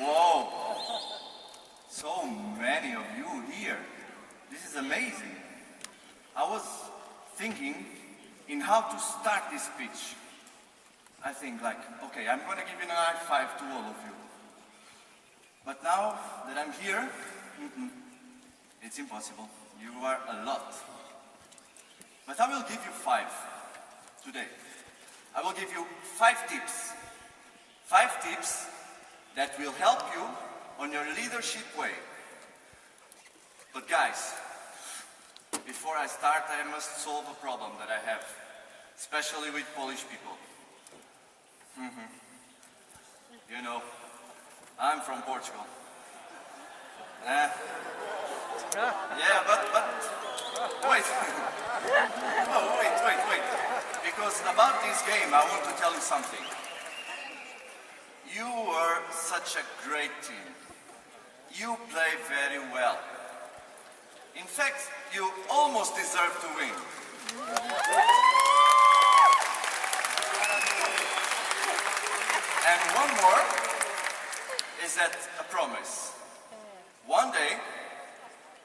Whoa! So many of you here. This is amazing. I was thinking in how to start this speech. I think like, okay, I'm going to give you a high five to all of you. But now that I'm here, it's impossible. You are a lot. But I will give you 5 today. I will give you 5 tips. 5 tips that will help you on your leadership way. But guys, before I start, I must solve a problem that I have, especially with Polish people. You know, I'm from Portugal. Yeah, but wait. Oh, wait. Because about this game, I want to tell you something. You were such a great team. You play very well. In fact, you almost deserve to win. And one more is that a promise. One day,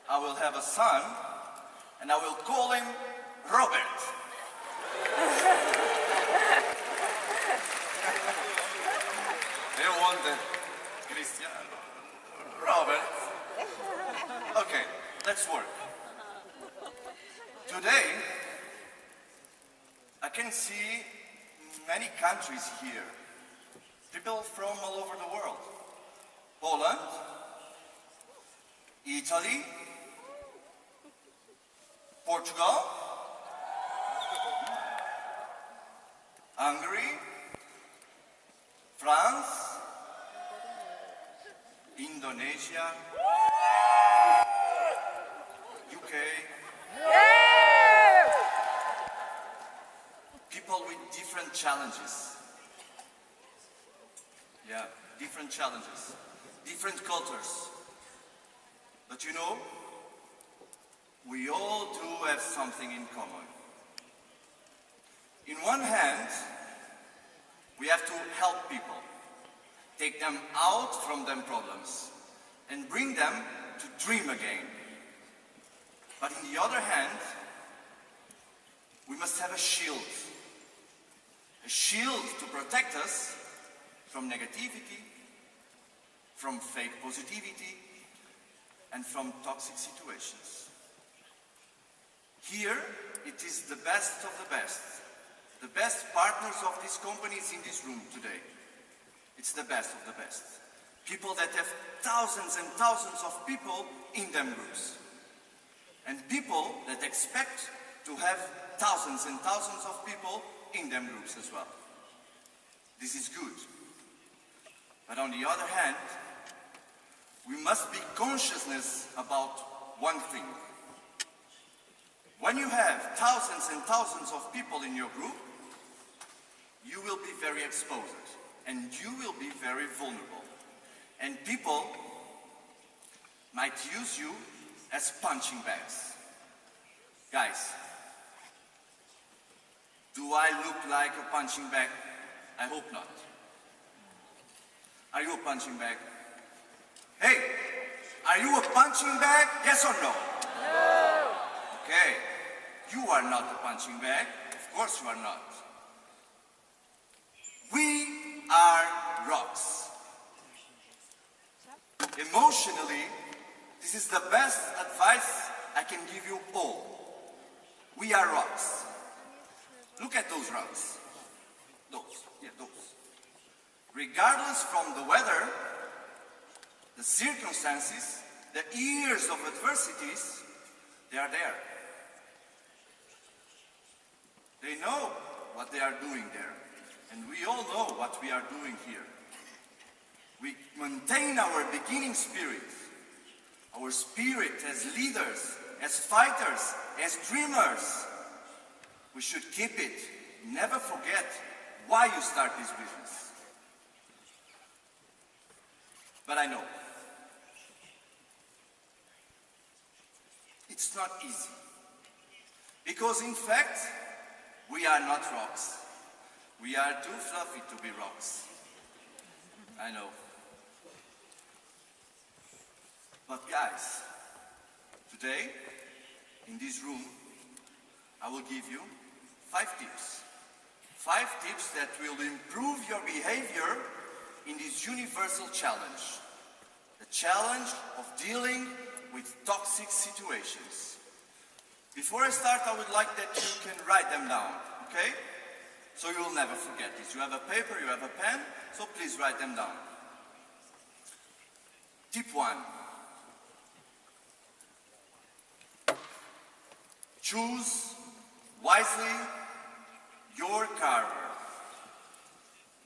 I will have a son, and I will call him Robert. They want the Cristiano Robert. Okay, let's work. Today, I can see many countries here. People from all over the world. Poland, Italy, Portugal, Hungary, France, Indonesia, UK. People with different challenges. Yeah, different challenges, different cultures. But you know, we all do have something in common. In one hand, we have to help people, take them out from them problems, and bring them to dream again. But in the other hand, we must have a shield to protect us from negativity, from fake positivity, and from toxic situations. Here, it is the best of the best. The best partners of these companies in this room today. It's the best of the best. People that have thousands and thousands of people in them groups. And people that expect to have thousands and thousands of people in them groups as well. This is good. But on the other hand, we must be conscious about one thing. When you have thousands and thousands of people in your group, you will be very exposed and you will be very vulnerable. And people might use you as punching bags. Guys, do I look like a punching bag? I hope not. Are you a punching bag? Hey, are you a punching bag? Yes or no? No. Okay, you are not a punching bag. Of course you are not. We are rocks. Emotionally, this is the best advice I can give you all. We are rocks. Look at those rocks. Those. Regardless from the weather, the circumstances, the years of adversities, they are there. They know what they are doing there. And we all know what we are doing here. We maintain our beginning spirit. Our spirit as leaders, as fighters, as dreamers. We should keep it. Never forget why you start this business. But I know it's not easy. Because in fact, we are not rocks. We are too fluffy to be rocks. I know. But guys, today, in this room, I will give you 5 tips. 5 tips that will improve your behavior in this universal challenge. The challenge of dealing with toxic situations. Before I start, I would like that you can write them down, okay? So you will never forget this. You have a paper, you have a pen, so please write them down. Tip 1. Choose wisely your carver.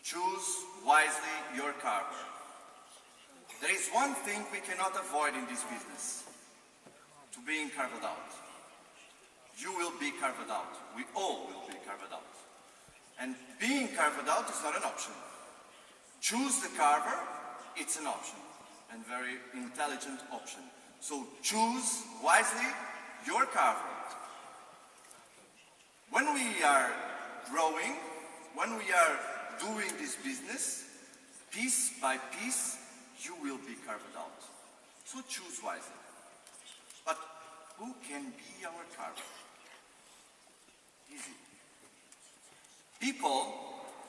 Choose wisely your carver. There is one thing we cannot avoid in this business, to being carved out. You will be carved out. We all will be carved out. And being carved out is not an option. Choose the carver, it's an option, and very intelligent option. So choose wisely your carver. When we are growing, when we are doing this business, piece by piece, you will be carved out. So choose wisely. But who can be our carver? Easy. People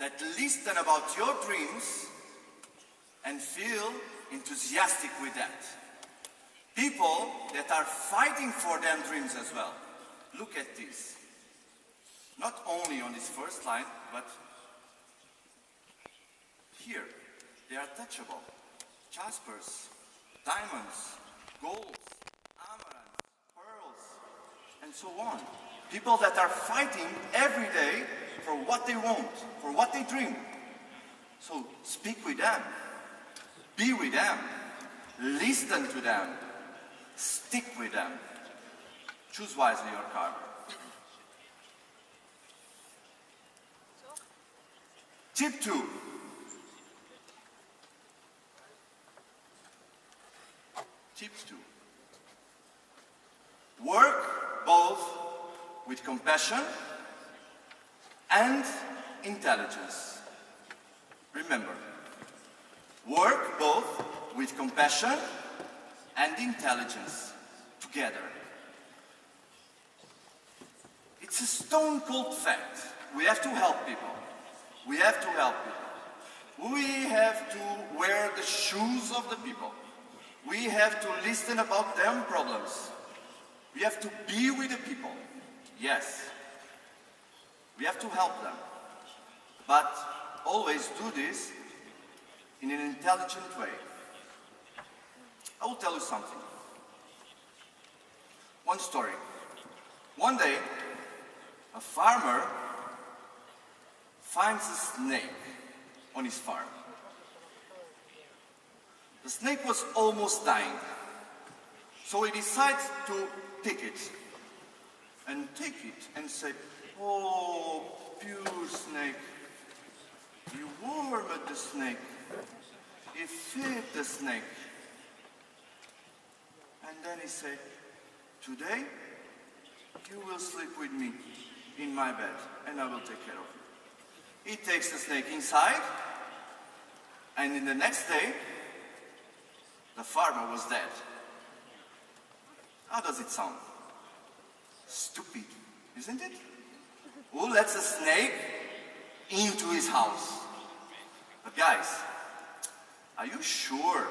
that listen about your dreams and feel enthusiastic with that. People that are fighting for their dreams as well. Look at this. Not only on this first line, but here. They are touchable. Jaspers, diamonds, golds, amaranth, pearls, and so on. People that are fighting every day for what they want, for what they dream. So speak with them, be with them, listen to them, stick with them. Choose wisely your carver. Tip 2. Tip 2. Work both with compassion and intelligence. Remember, work both with compassion and intelligence together. It's a stone cold fact. We have to help people. We have to help people. We have to wear the shoes of the people. We have to listen about their problems. We have to be with the people. Yes. We have to help them. But always do this in an intelligent way. I will tell you something. One story. One day, a farmer finds a snake on his farm. The snake was almost dying, so he decides to pick it and take it and say, "Oh, pure snake, you warmed the snake, you fed the snake." And then he said, "Today you will sleep with me in my bed and I will take care of you." He takes the snake inside, and in the next day, the farmer was dead. How does it sound? Stupid, isn't it? Who lets a snake into his house? But guys, are you sure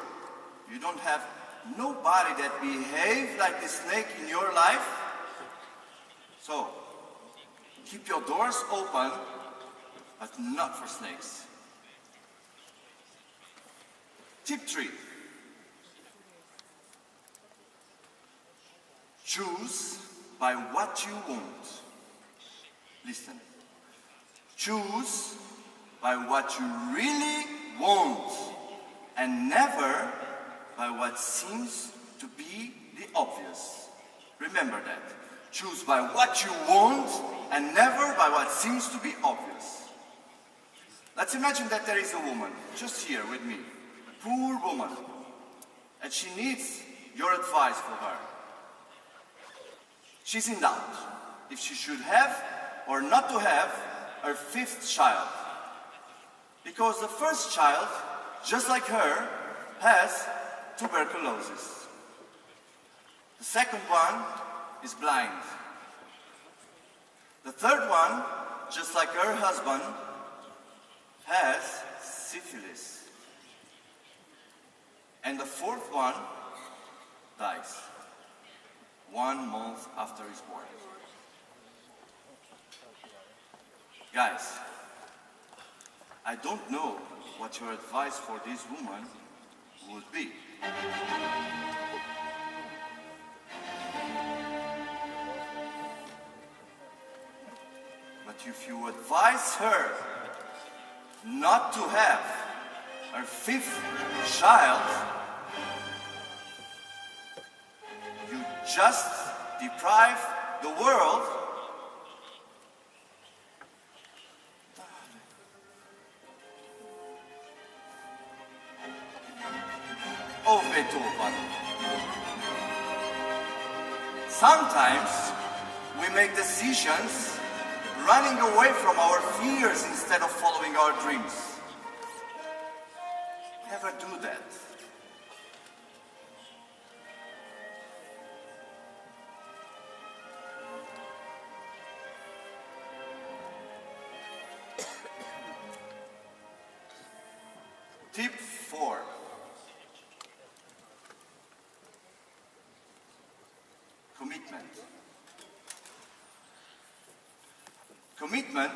you don't have nobody that behaves like the snake in your life? So, keep your doors open, but not for snakes. Tip 3. Choose by what you want. Listen. Choose by what you really want, and never by what seems to be the obvious. Remember that. Choose by what you want, and never by what seems to be obvious. Let's imagine that there is a woman, just here with me, a poor woman, and she needs your advice for her. She's in doubt if she should have or not to have her 5th child. Because the first child, just like her, has tuberculosis. The second one is blind. The third one, just like her husband, has syphilis. And the fourth one dies 1 month after he's born. Guys, I don't know what your advice for this woman would be. But if you advise her not to have her 5th child, you just deprive the world of Beethoven. Sometimes we make decisions running away from our fears instead of following our dreams. Never do that. Tip 4. Commitment. Commitment,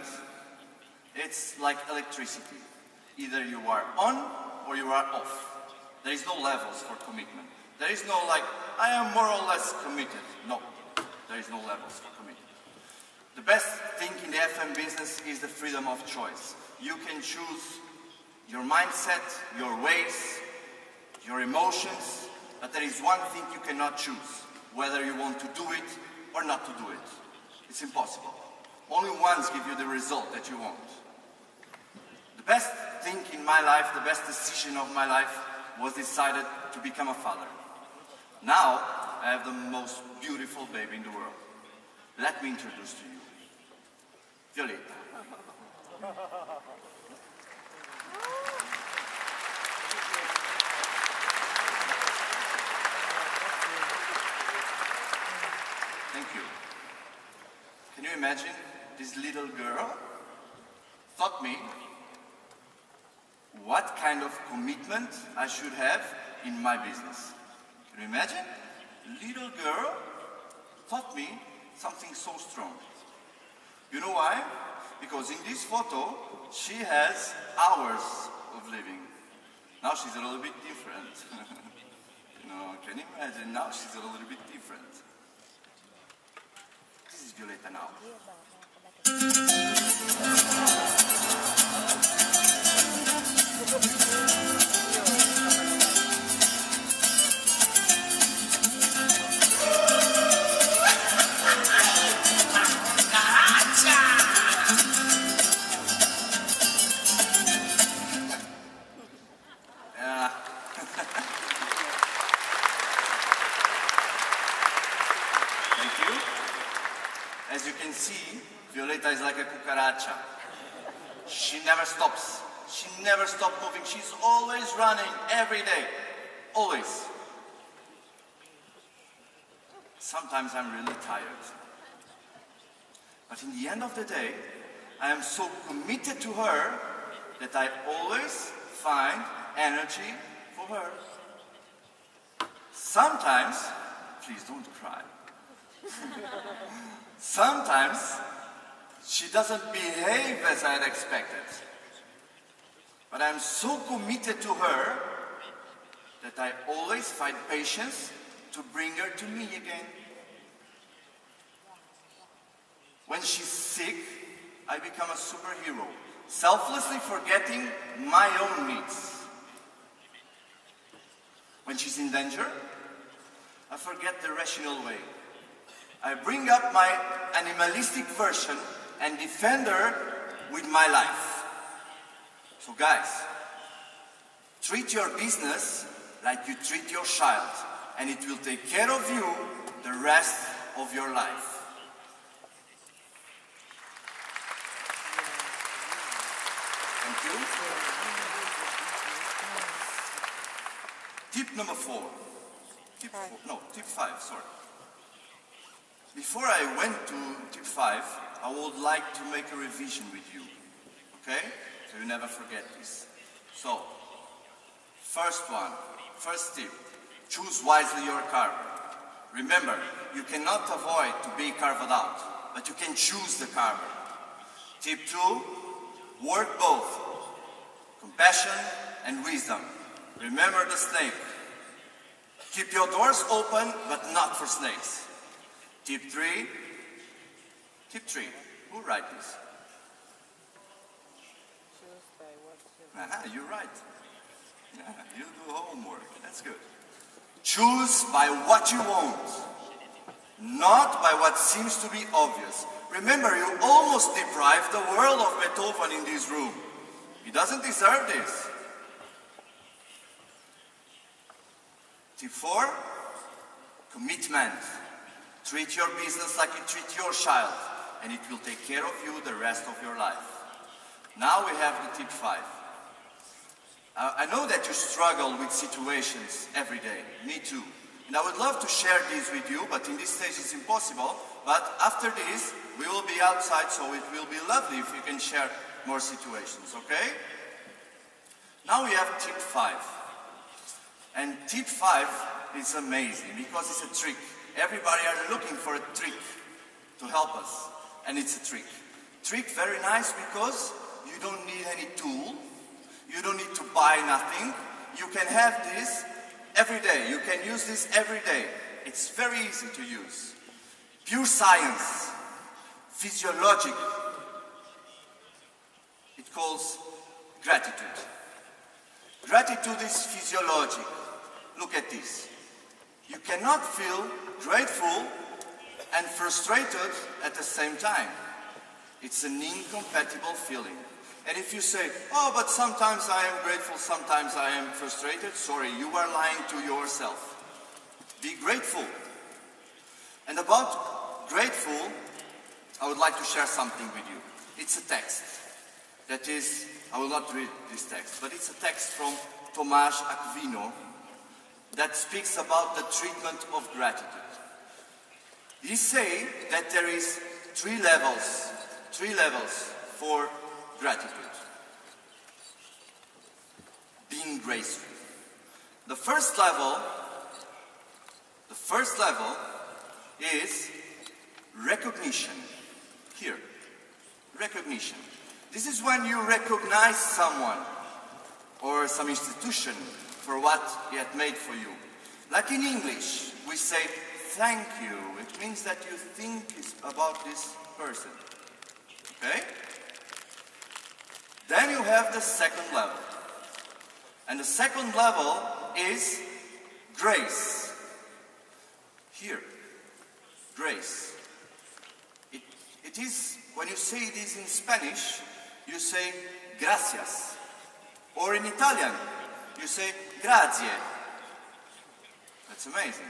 it's like electricity. Either you are on or you are off. There is no levels for commitment. There is no like, I am more or less committed. No, there is no levels for commitment. The best thing in the FM business is the freedom of choice. You can choose your mindset, your ways, your emotions, but there is one thing you cannot choose, whether you want to do it or not to do it. It's impossible. Only ones give you the result that you want. The best thing in my life, the best decision of my life was decided to become a father. Now, I have the most beautiful baby in the world. Let me introduce to you, Violeta. Thank you. Can you imagine? This little girl taught me what kind of commitment I should have in my business. Can you imagine? A little girl taught me something so strong. You know why? Because in this photo, she has hours of living. Now she's a little bit different. You know, can you imagine? Now she's a little bit different. This is Violeta now. Thank you. As you can see, Violeta is like a cucaracha. She never stops. She never stops moving. She's always running every day. Always. Sometimes I'm really tired. But in the end of the day, I am so committed to her that I always find energy for her. Sometimes, please don't cry. Sometimes she doesn't behave as I had expected. But I'm so committed to her that I always find patience to bring her to me again. When she's sick, I become a superhero, selflessly forgetting my own needs. When she's in danger, I forget the rational way. I bring up my animalistic version and defend her with my life. So guys, treat your business like you treat your child, and it will take care of you the rest of your life. Thank you. Tip number 4. Tip 5, sorry. Before I went to tip 5, I would like to make a revision with you, okay? So you never forget this. So, first tip, choose wisely your carver. Remember, you cannot avoid to be carved out, but you can choose the carver. Tip 2, work both, compassion and wisdom. Remember the snake. Keep your doors open, but not for snakes. Tip 3, who write this? You're right. You do homework, that's good. Choose by what you want, not by what seems to be obvious. Remember, you almost deprived the world of Beethoven in this room. He doesn't deserve this. Tip 4, commitment. Treat your business like you treat your child, and it will take care of you the rest of your life. Now we have the tip 5. I know that you struggle with situations every day, me too. And I would love to share this with you, but in this stage it's impossible. But after this, we will be outside, so it will be lovely if you can share more situations, okay? Now we have tip 5. And tip 5 is amazing because it's a trick. Everybody are looking for a trick to help us, and it's a trick. Trick very nice because you don't need any tool. You don't need to buy nothing. You can have this every day. You can use this every day. It's very easy to use. Pure science, physiological. It calls gratitude. Gratitude is physiological. Look at this. You cannot feel grateful and frustrated at the same time. It's an incompatible feeling. And if you say, oh, but sometimes I am grateful, sometimes I am frustrated, sorry, you are lying to yourself. Be grateful. And about grateful, I would like to share something with you. It's a text. That is, I will not read this text, but it's a text from Tomás Aquino that speaks about the treatment of gratitude. He says that there is three levels for gratitude. Being graceful. The first level is recognition. Here, recognition. This is when you recognize someone or some institution for what he had made for you. Like in English, we say thank you. It means that you think about this person. Okay? Then you have the second level. And the second level is grace. Here, grace. It is, when you say this in Spanish, you say gracias. Or in Italian, you say grazie. That's amazing.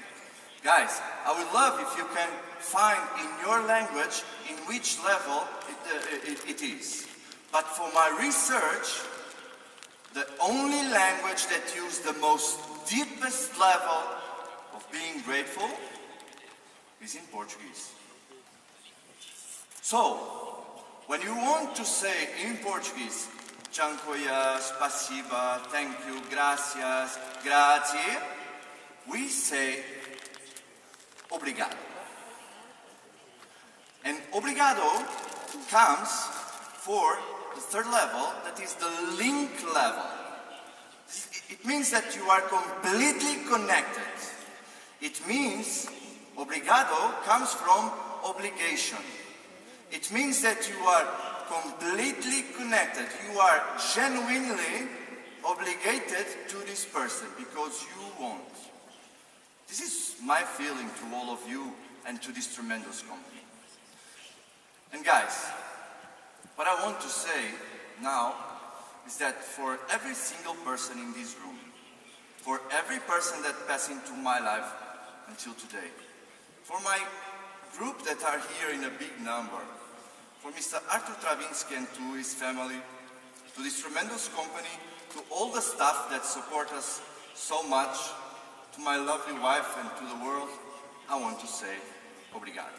Guys, I would love if you can find in your language in which level it is. But for my research, the only language that uses the most deepest level of being grateful is in Portuguese. So, when you want to say in Portuguese, dziękuję, spasiba, thank you, gracias, grazie, we say obrigado. And obrigado comes for the third level, that is the link level. It means that you are completely connected. It means obrigado comes from obligation. It means that you are completely connected. You are genuinely obligated to this person because you want. This is my feeling to all of you and to this tremendous company. And guys, what I want to say now is that for every single person in this room, for every person that passed into my life until today, for my group that are here in a big number, for Mr. Arthur Travinsky and to his family, to this tremendous company, to all the staff that support us so much, to my lovely wife and to the world, I want to say obrigado.